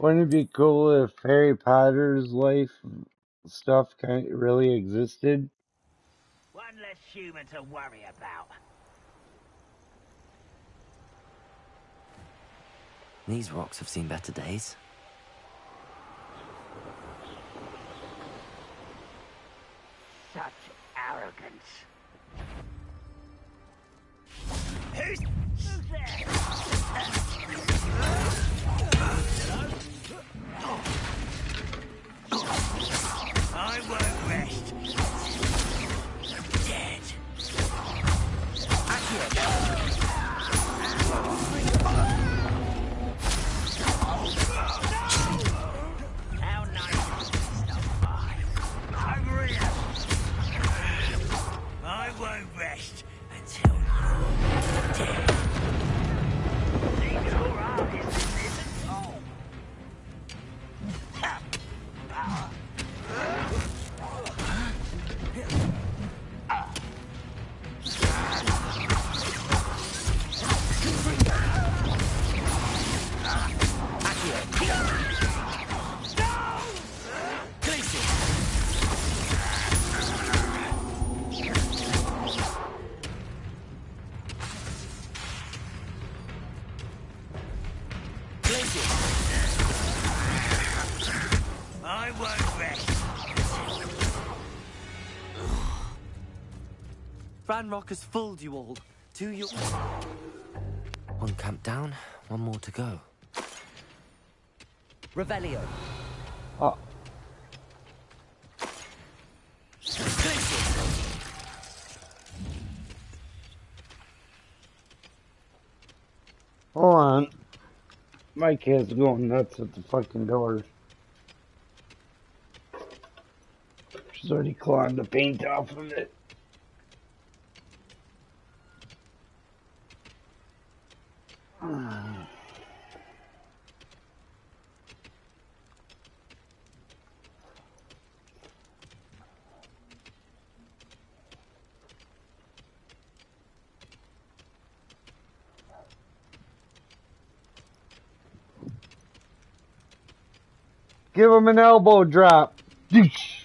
Wouldn't it be cool if Harry Potter's life stuff kind of really existed? One less human to worry about. These rocks have seen better days. Such arrogance. Who's there? I won't rest. Dead. How nice is this stuff by? Over here. I won't rest until you're dead. Seems your artist isn't all. Power. I won't rest. Ranrock has fooled you all. One camp down, one more to go. Revelio. Oh, hold on. My kid's going nuts at the fucking door. She's already clawing the paint off of it. Give him an elbow drop. Yeesh.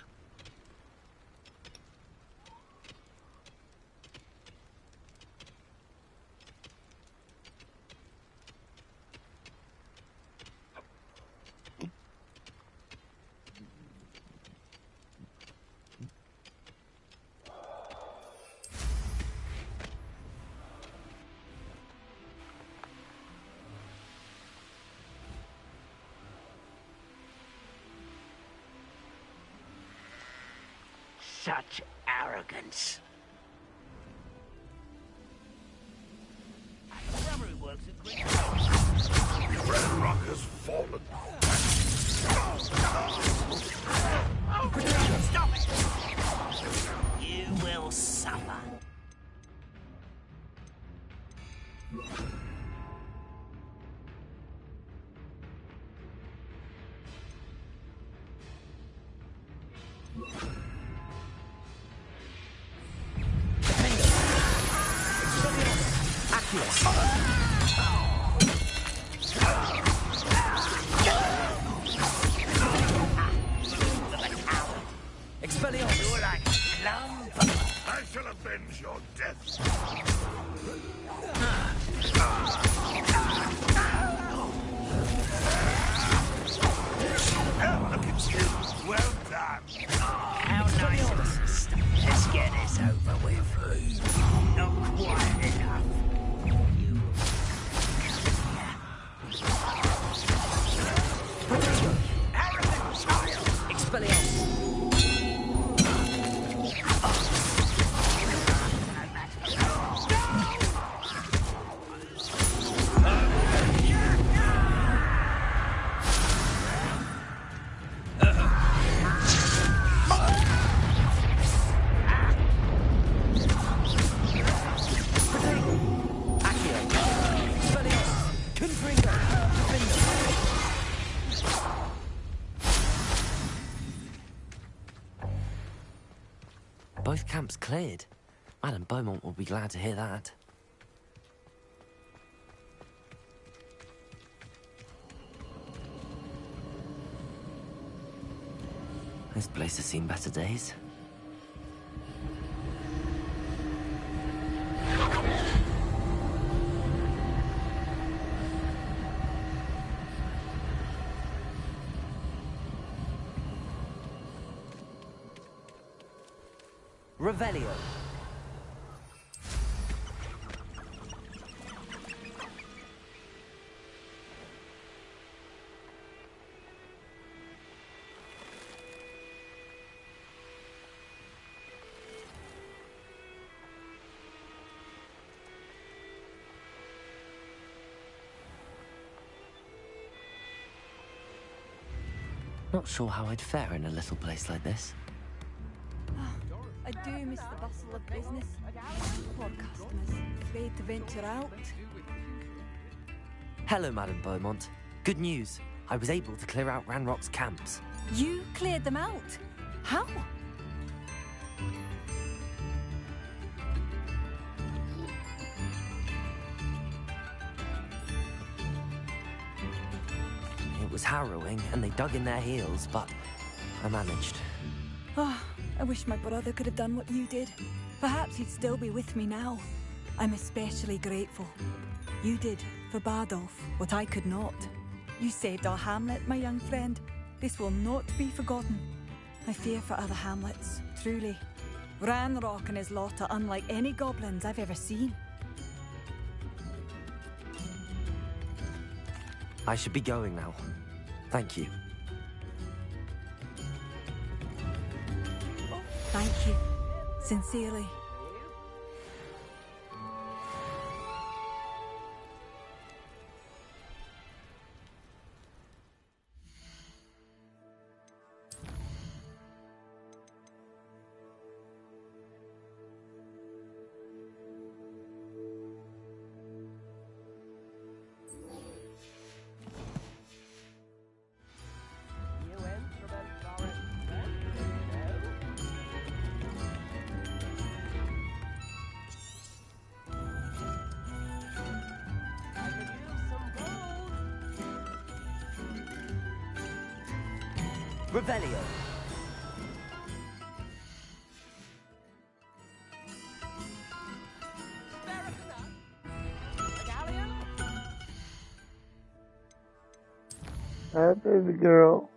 Such arrogance. Brother who works at Green. Ranrock has fallen. Stop it! You will suffer. You're like lump. I shall avenge your death. Well done. How nice of us to stop. Let's get this over with. Not quite enough. You arrogant child. Expelliarmus. Both camps cleared. Madam Beaumont will be glad to hear that. This place has seen better days. Revelio. Not sure how I'd fare in a little place like this. I do miss the bustle of business. Poor customers, afraid to venture out. Hello, Madame Beaumont. Good news. I was able to clear out Ranrock's camps. You cleared them out? How? It was harrowing, and they dug in their heels, but I managed. Oh, I wish my brother could have done what you did. Perhaps he'd still be with me now. I'm especially grateful. You did, for Bardolph, what I could not. You saved our hamlet, my young friend. This will not be forgotten. I fear for other hamlets, truly. Ranrock and his lot are unlike any goblins I've ever seen. I should be going now. Thank you. Thank you. Sincerely. Revelio. Hi, baby girl.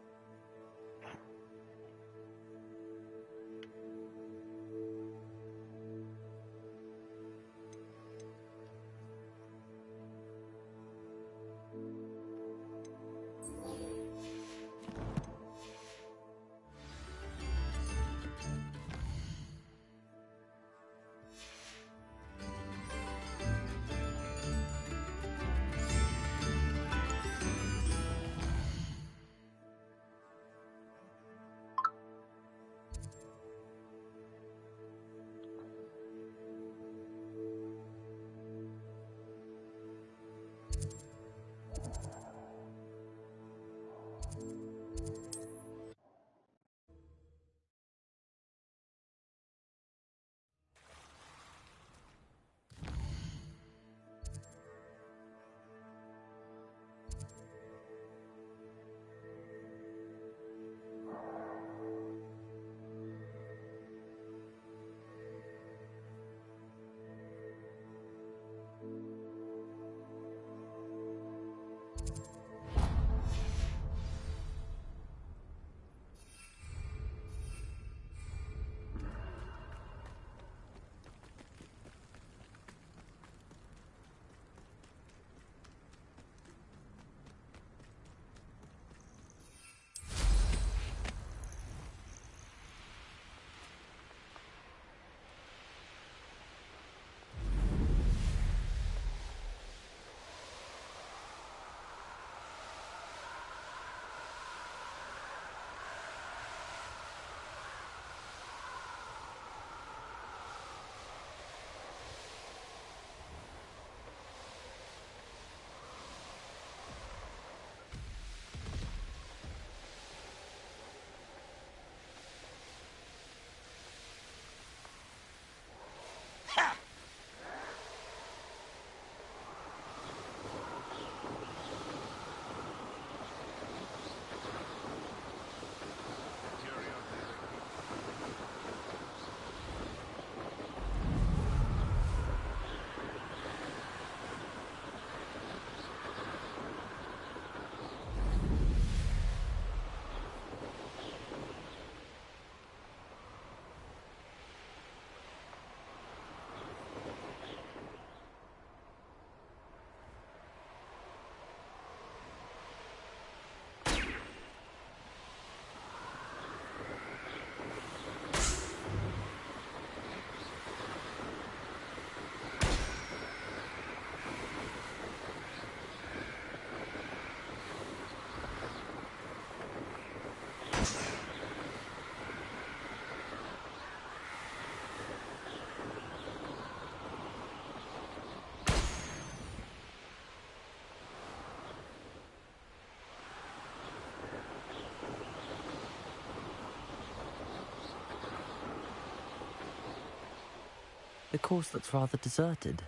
The course looks rather deserted.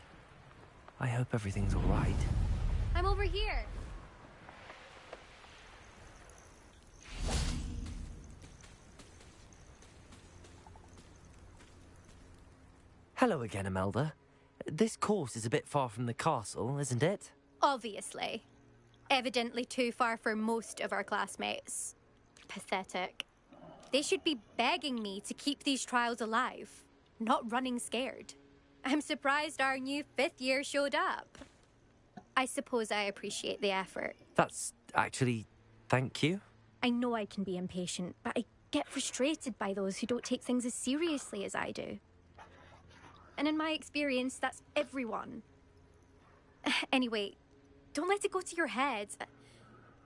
I hope everything's all right. I'm over here. Hello again, Imelda. This course is a bit far from the castle, isn't it? Obviously. Evidently too far for most of our classmates. Pathetic. They should be begging me to keep these trials alive, not running scared. I'm surprised our new 5th year showed up. I suppose I appreciate the effort. That's actually... thank you. I know I can be impatient, but I get frustrated by those who don't take things as seriously as I do. And in my experience, that's everyone. Anyway, don't let it go to your head.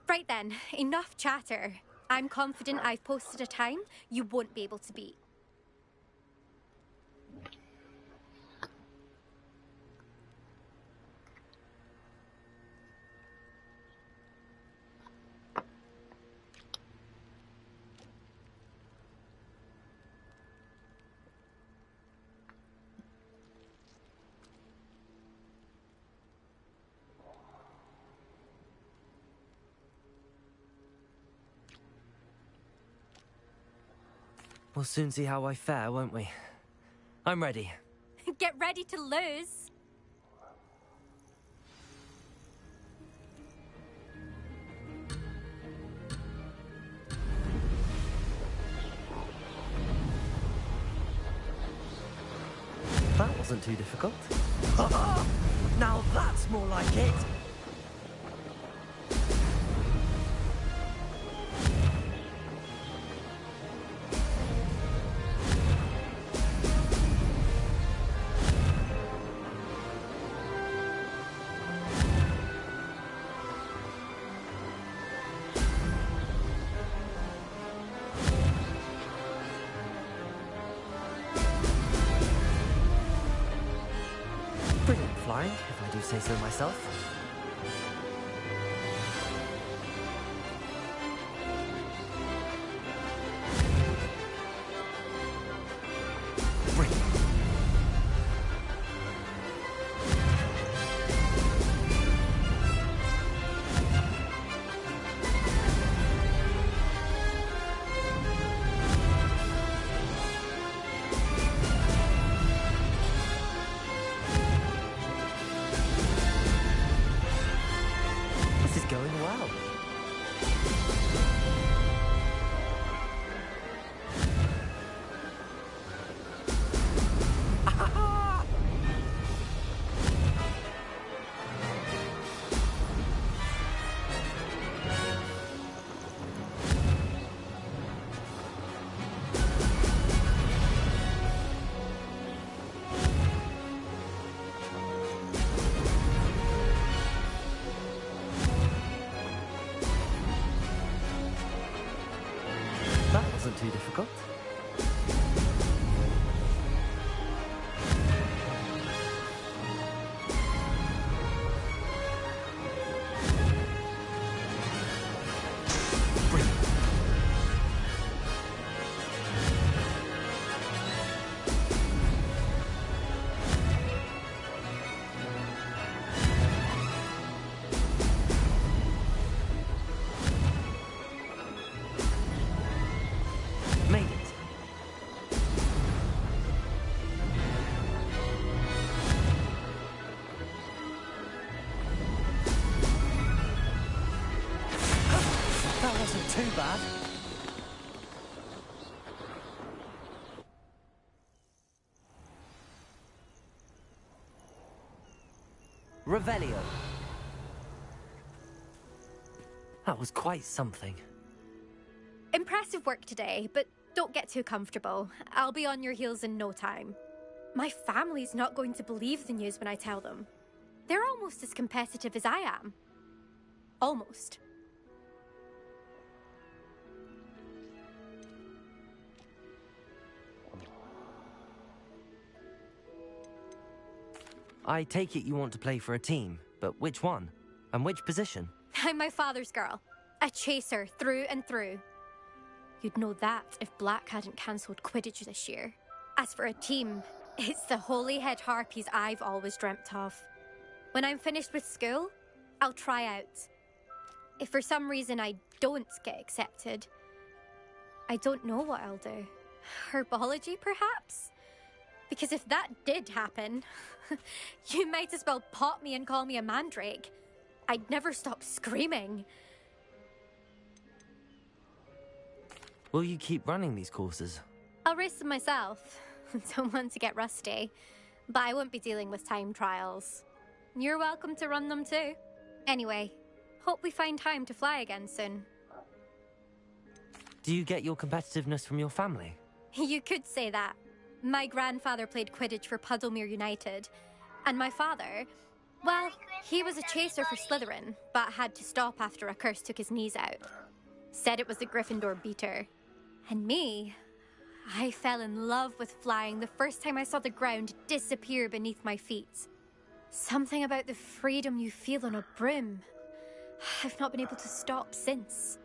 Right then, enough chatter. I'm confident I've posted a time you won't be able to beat. We'll soon see how I fare, won't we? I'm ready. Get ready to lose. That wasn't too difficult. Now that's more like it! Brilliant flying, if I do say so myself. Brilliant. This is going well. That wasn't too difficult. Brilliant. Made it. That wasn't too bad. Revelio. That was quite something. Impressive work today, but don't get too comfortable. I'll be on your heels in no time. My family's not going to believe the news when I tell them. They're almost as competitive as I am. Almost. I take it you want to play for a team, but which one? And which position? I'm my father's girl. A chaser through and through. You'd know that if Black hadn't cancelled Quidditch this year. As for a team, it's the Holyhead Harpies I've always dreamt of. When I'm finished with school, I'll try out. If for some reason I don't get accepted, I don't know what I'll do. Herbology, perhaps? Because if that did happen, you might as well pop me and call me a mandrake. I'd never stop screaming. Will you keep running these courses? I'll race them myself. Don't want to get rusty. But I won't be dealing with time trials. You're welcome to run them too. Anyway, hope we find time to fly again soon. Do you get your competitiveness from your family? You could say that. My grandfather played Quidditch for Puddlemere United. And my father, well, he was a chaser for Slytherin, but had to stop after a curse took his knees out. Said it was the Gryffindor beater. And me, I fell in love with flying the first time I saw the ground disappear beneath my feet. Something about the freedom you feel on a broom. I've not been able to stop since.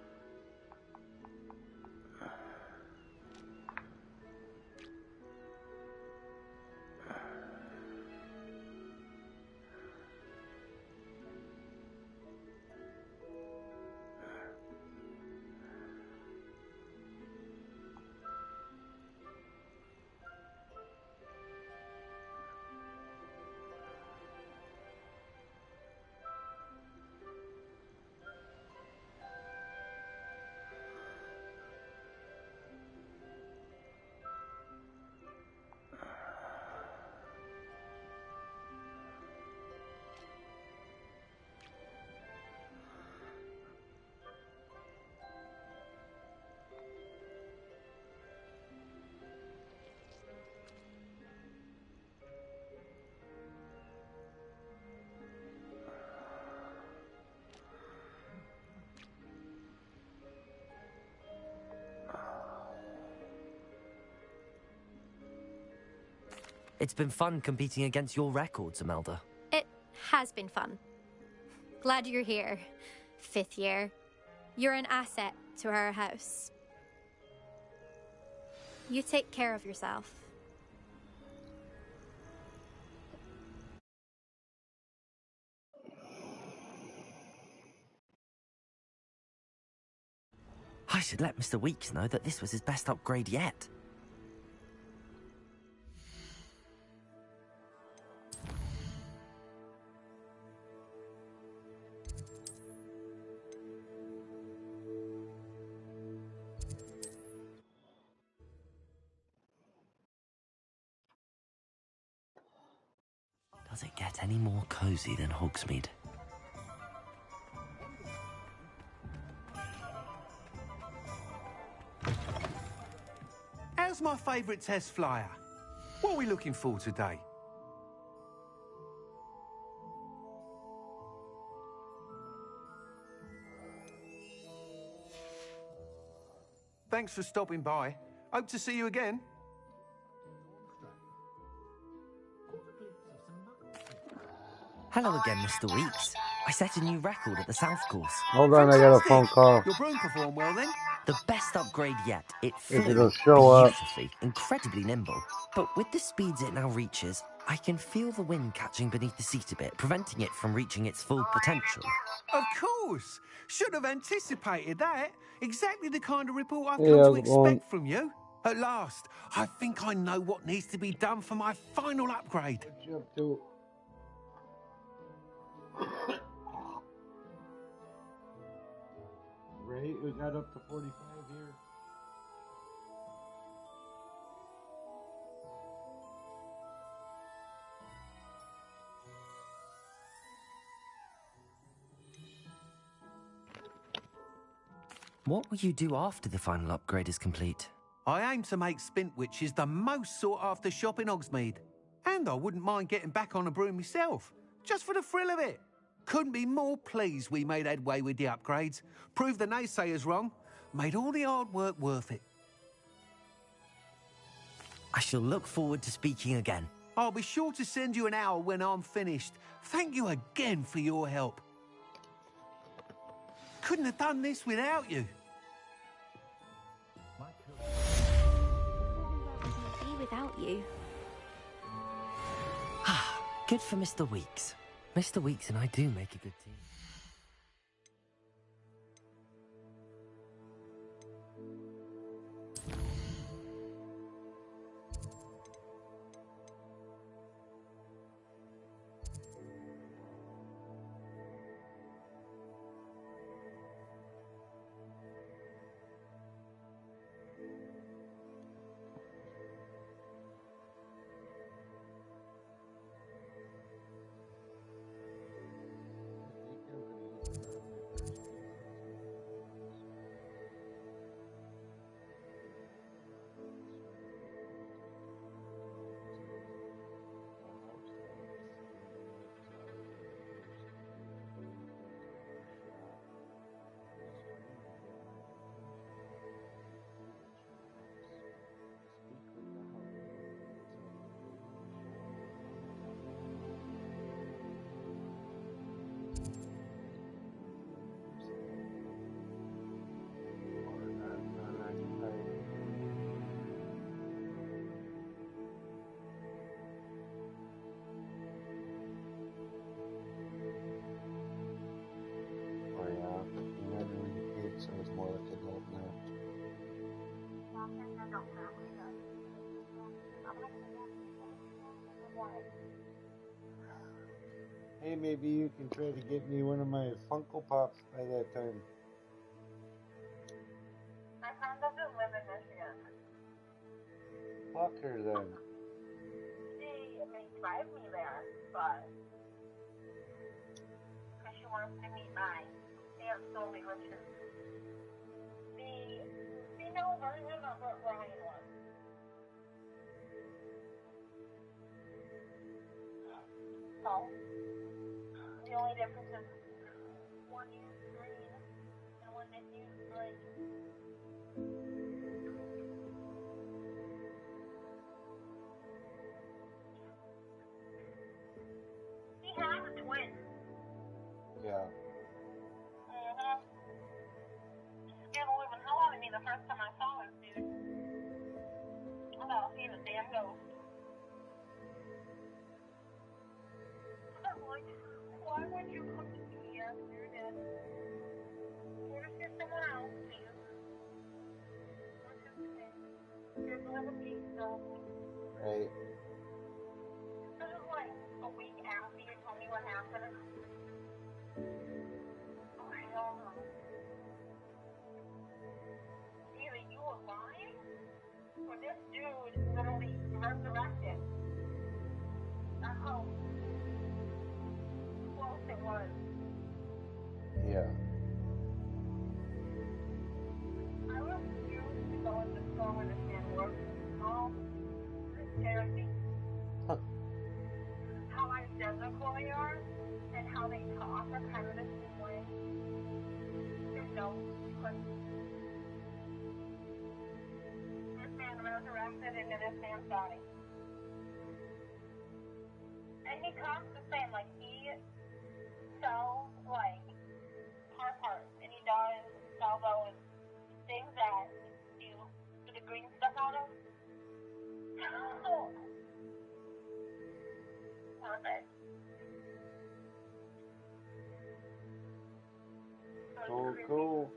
It's been fun competing against your records, Imelda. It has been fun. Glad you're here. 5th year. You're an asset to our house. You take care of yourself. I should let Mr. Weeks know that this was his best upgrade yet. Does it get any more cozy than Hogsmeade? How's my favourite test flyer? What are we looking for today? Thanks for stopping by. Hope to see you again. Hello again, Mr. Weeks. I set a new record at the South Course. Hold on, I got a phone call. Your broom performed well then? The best upgrade yet. It If flew it'll show up. beautifully, incredibly nimble. But with the speeds it now reaches, I can feel the wind catching beneath the seat a bit, preventing it from reaching its full potential. Of course! Should have anticipated that. Exactly the kind of report I've Yeah, come to well- expect from you. At last, I think I know what needs to be done for my final upgrade. What you up to? Right, we got up to 45 here. What will you do after the final upgrade is complete? I aim to make Spintwitches the most sought-after shop in Hogsmeade. And I wouldn't mind getting back on a broom myself, just for the thrill of it. Couldn't be more pleased we made headway with the upgrades, proved the naysayers wrong, made all the hard work worth it. I shall look forward to speaking again. I'll be sure to send you an owl when I'm finished. Thank you again for your help. Couldn't have done this without you. Be without you. Good for Mr. Weeks. Mr. Weeks and I do make a good team. So it's more like adult now. Hey, maybe you can try to get me one of my Funko Pops by that time. My friend doesn't live in Michigan. Fuck her then. She may drive me there, but because she wants to meet my aunt Solely Richard. The female version of what Ryan was. So, the only difference is one used green and one that used green. He has a twin. Yeah. Scared the living hell out of me the first time I saw him, dude. I thought he was a damn ghost. I'm like, why would you come to me after you're dead? Go to see someone else, please. Scared the living me, so. Right. This is like a week after you told me what happened. Oh, hell no. Either you were lying, or this dude literally resurrected. That's how close it was. Yeah. I refuse to go in the store when this man works. Oh, it scares me. Huh. How identical they are, and how they talk are kind of the same way. There's no question. This man resurrected into this man's body. And he talks the same, like he sells like car parts, and he does sell those things that you do the green stuff out of. Worth it. Cool.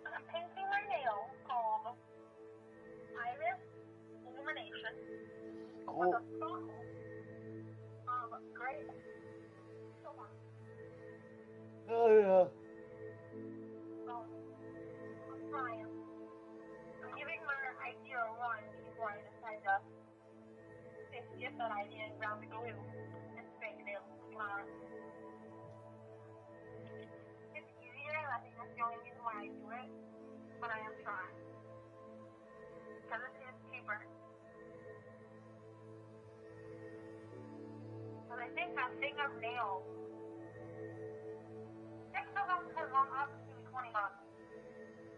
I'm painting my nail called Iris Illumination with Cool. a sparkle of great silver. Oh yeah. So, I'm trying. I'm giving my idea a run before I decide to get that idea and grab the glue and fake nails tomorrow. It's easier, and I think that's the only reason why I do it, but I am trying. Because it is cheaper. But I think that thing of nails, 6 of them for one up to $20.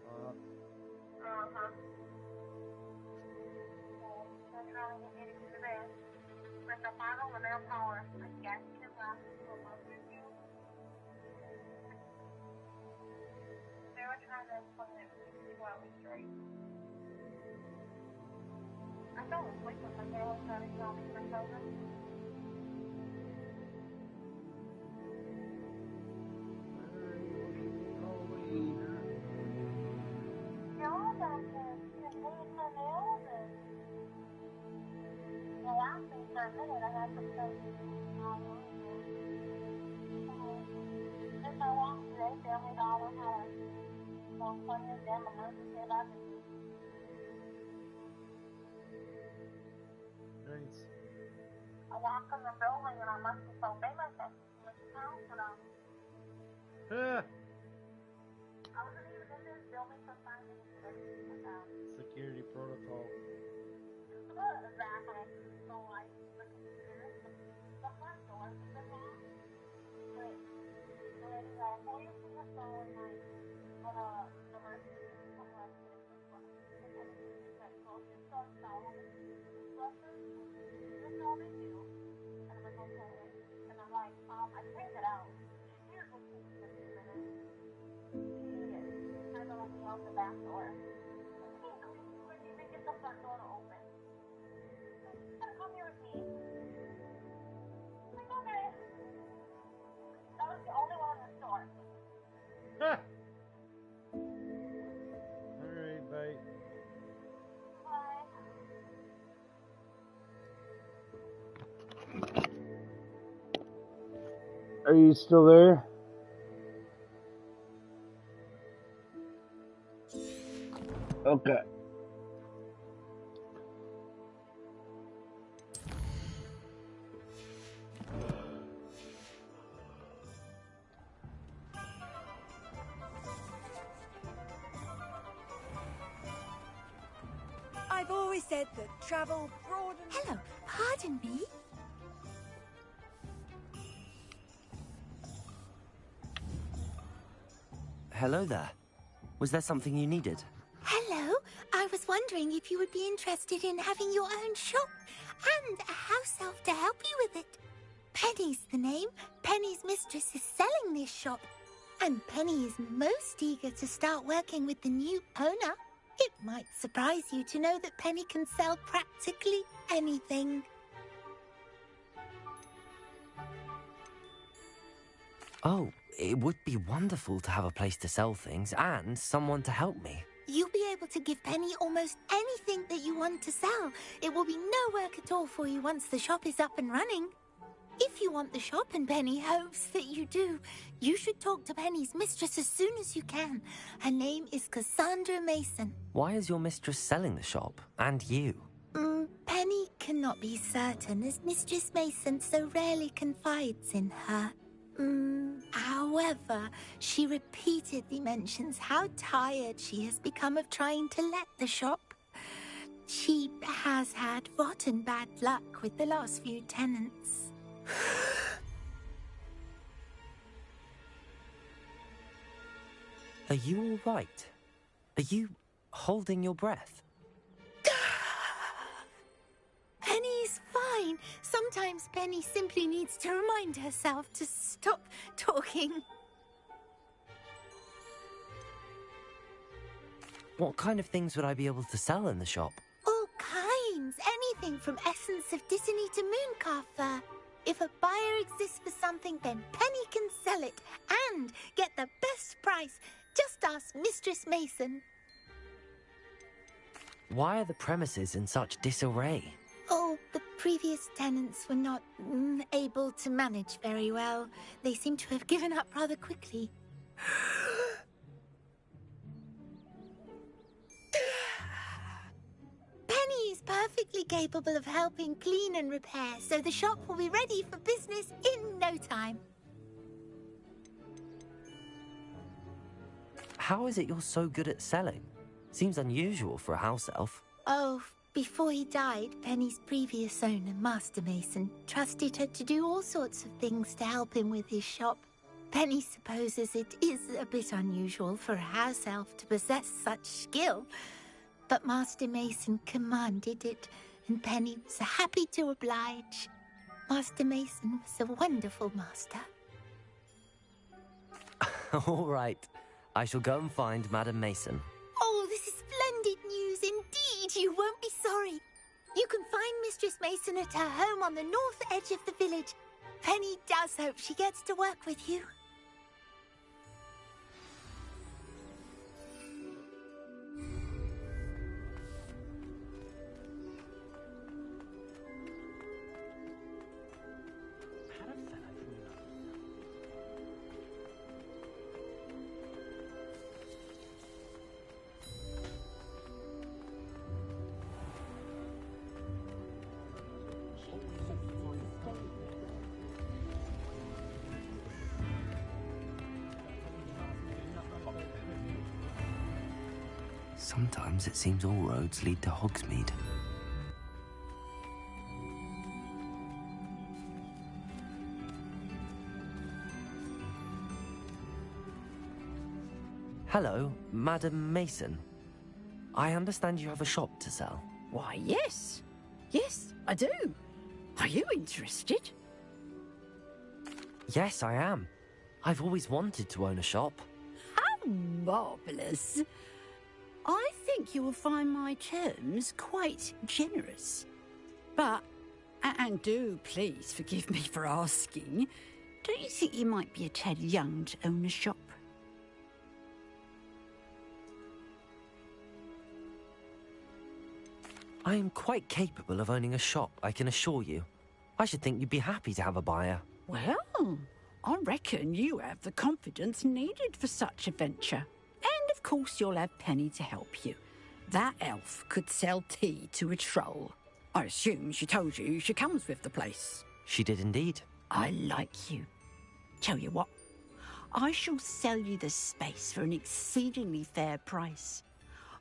Uh-huh. will get you the best. With the final the manpower, I guess you can last for a month or two. They were trying to explain it to me while we straight. I fell asleep with my girl trying to tell me for COVID. Y'all got to move my nails and relaxing for a minute. I had some stuff on since I walked today, Family Dollar had a funny damn emergency about it. Nice. I walked in the building and I must be so famous in this house that Ah, I wasn't even in this building for 5 minutes. security protocol. Exactly. So like the computer, the front door is locked. But anyway, before you see us going like on a emergency, somewhere it's all they do. And I'm like, okay. And I'm like, I take it out. Here's what you do in a minute. He kind of let me out the back door. Couldn't even get the front door to open. Come here with me. Like, okay. That was the only one in the store. Ah. Alright, bye. Bye. Are you still there? Okay. I've always said that travel broadens. Hello, pardon me? Hello there. Was there something you needed? Hello, I was wondering if you would be interested in having your own shop and a house elf to help you with it. Penny's the name. Penny's mistress is selling this shop. And Penny is most eager to start working with the new owner. It might surprise you to know that Penny can sell practically anything. Oh, it would be wonderful to have a place to sell things and someone to help me. You'll be able to give Penny almost anything that you want to sell. It will be no work at all for you once the shop is up and running. If you want the shop and Penny hopes that you do, you should talk to Penny's mistress as soon as you can. Her name is Cassandra Mason. Why is your mistress selling the shop? And you? Penny cannot be certain as Mistress Mason so rarely confides in her. However, she repeatedly mentions how tired she has become of trying to let the shop. She has had rotten bad luck with the last few tenants. Are you all right? Are you holding your breath? Penny's fine. Sometimes Penny simply needs to remind herself to stop talking. What kind of things would I be able to sell in the shop? All kinds. Anything from essence of Disney to Mooncar fur. If a buyer exists for something, then Penny can sell it and get the best price. Just ask Mistress Mason. Why are the premises in such disarray? Oh, the previous tenants were not able to manage very well. They seem to have given up rather quickly. Penny is perfectly capable of helping clean and repair, so the shop will be ready for business in no time. How is it you're so good at selling? Seems unusual for a house elf. Oh, before he died, Penny's previous owner, Master Mason, trusted her to do all sorts of things to help him with his shop. Penny supposes it is a bit unusual for a house elf to possess such skill, but Master Mason commanded it, and Penny was happy to oblige. Master Mason was a wonderful master. All right. I shall go and find Madam Mason. Oh, this is splendid news indeed. You won't be sorry. You can find Mistress Mason at her home on the north edge of the village. Penny does hope she gets to work with you. Sometimes it seems all roads lead to Hogsmeade. Hello, Madam Mason. I understand you have a shop to sell. Why, yes. Yes, I do. Are you interested? Yes, I am. I've always wanted to own a shop. How marvellous. I think you will find my terms quite generous. But, and do please forgive me for asking, don't you think you might be a tad young to own a shop? I am quite capable of owning a shop, I can assure you. I should think you'd be happy to have a buyer. Well, I reckon you have the confidence needed for such a venture. And of course you'll have Penny to help you. That elf could sell tea to a troll. I assume she told you she comes with the place. She did indeed. I like you. Tell you what, I shall sell you the space for an exceedingly fair price.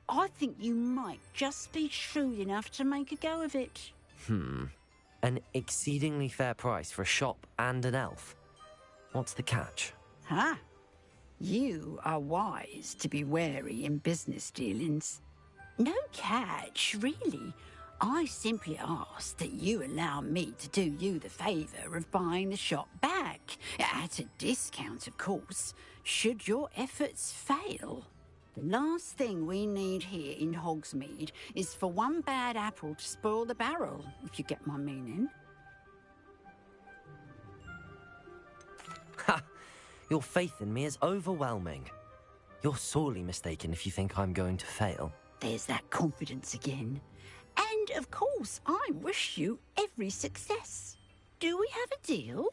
I think you might just be shrewd enough to make a go of it. An exceedingly fair price for a shop and an elf. What's the catch? Huh? You are wise to be wary in business dealings. No catch, really. I simply ask that you allow me to do you the favour of buying the shop back. At a discount, of course, should your efforts fail. The last thing we need here in Hogsmeade is for one bad apple to spoil the barrel, if you get my meaning. Ha! Your faith in me is overwhelming. You're sorely mistaken if you think I'm going to fail. There's that confidence again. And, of course, I wish you every success. Do we have a deal?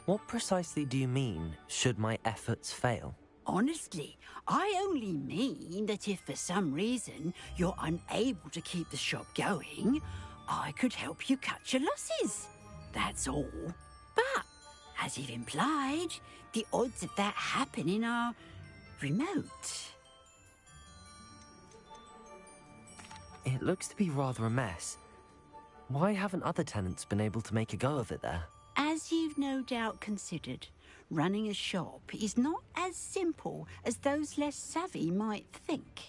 What precisely do you mean, should my efforts fail? Honestly, I only mean that if for some reason you're unable to keep the shop going, I could help you cut your losses. That's all. But, as you've implied, the odds of that happening are remote. It looks to be rather a mess. Why haven't other tenants been able to make a go of it there? As you've no doubt considered, running a shop is not as simple as those less savvy might think.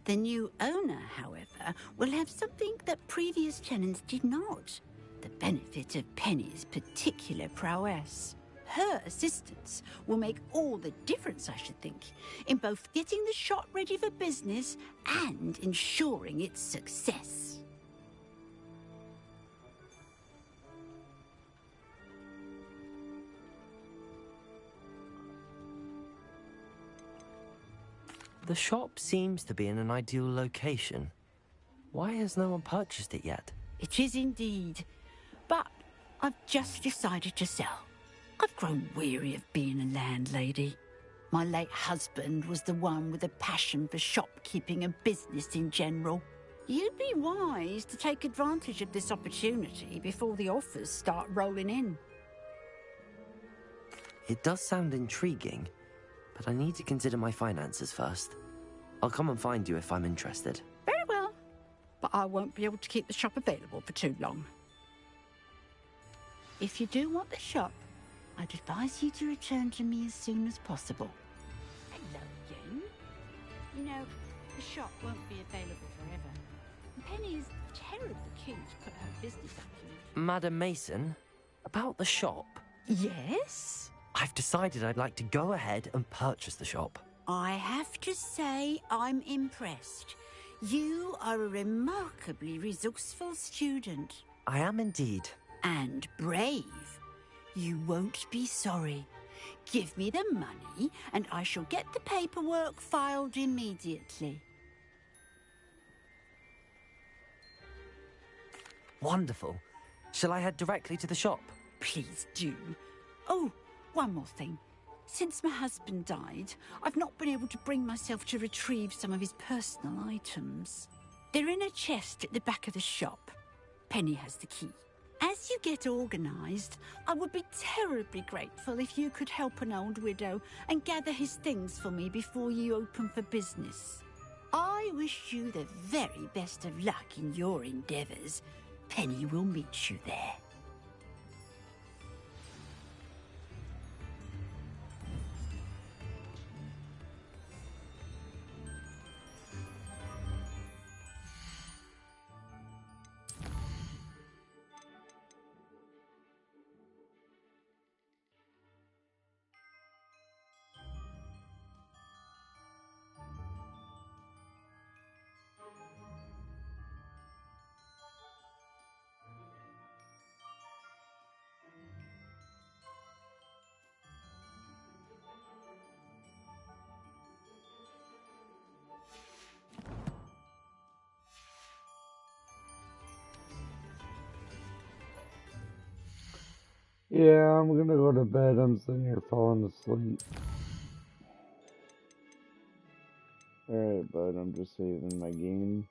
The new owner, however, will have something that previous tenants did not. The benefit of Penny's particular prowess. Her assistance will make all the difference, I should think, in both getting the shop ready for business and ensuring its success. The shop seems to be in an ideal location. Why has no one purchased it yet? It is indeed. But I've just decided to sell. I've grown weary of being a landlady. My late husband was the one with a passion for shopkeeping and business in general. You'd be wise to take advantage of this opportunity before the offers start rolling in. It does sound intriguing, but I need to consider my finances first. I'll come and find you if I'm interested. Very well, but I won't be able to keep the shop available for too long. If you do want the shop, I'd advise you to return to me as soon as possible. Hello, you. You know, the shop won't be available forever. Penny is terribly keen to put her business acumen. Madam Mason, about the shop. Yes? I've decided I'd like to go ahead and purchase the shop. I have to say I'm impressed. You are a remarkably resourceful student. I am indeed. And brave. You won't be sorry. Give me the money and I shall get the paperwork filed immediately. Wonderful. Shall I head directly to the shop? Please do. Oh, one more thing. Since my husband died, I've not been able to bring myself to retrieve some of his personal items. They're in a chest at the back of the shop. Penny has the key. As you get organised, I would be terribly grateful if you could help an old widow and gather his things for me before you open for business. I wish you the very best of luck in your endeavours. Penny will meet you there. Yeah, I'm gonna go to bed. I'm sitting here falling asleep. Alright, bud, I'm just saving my game.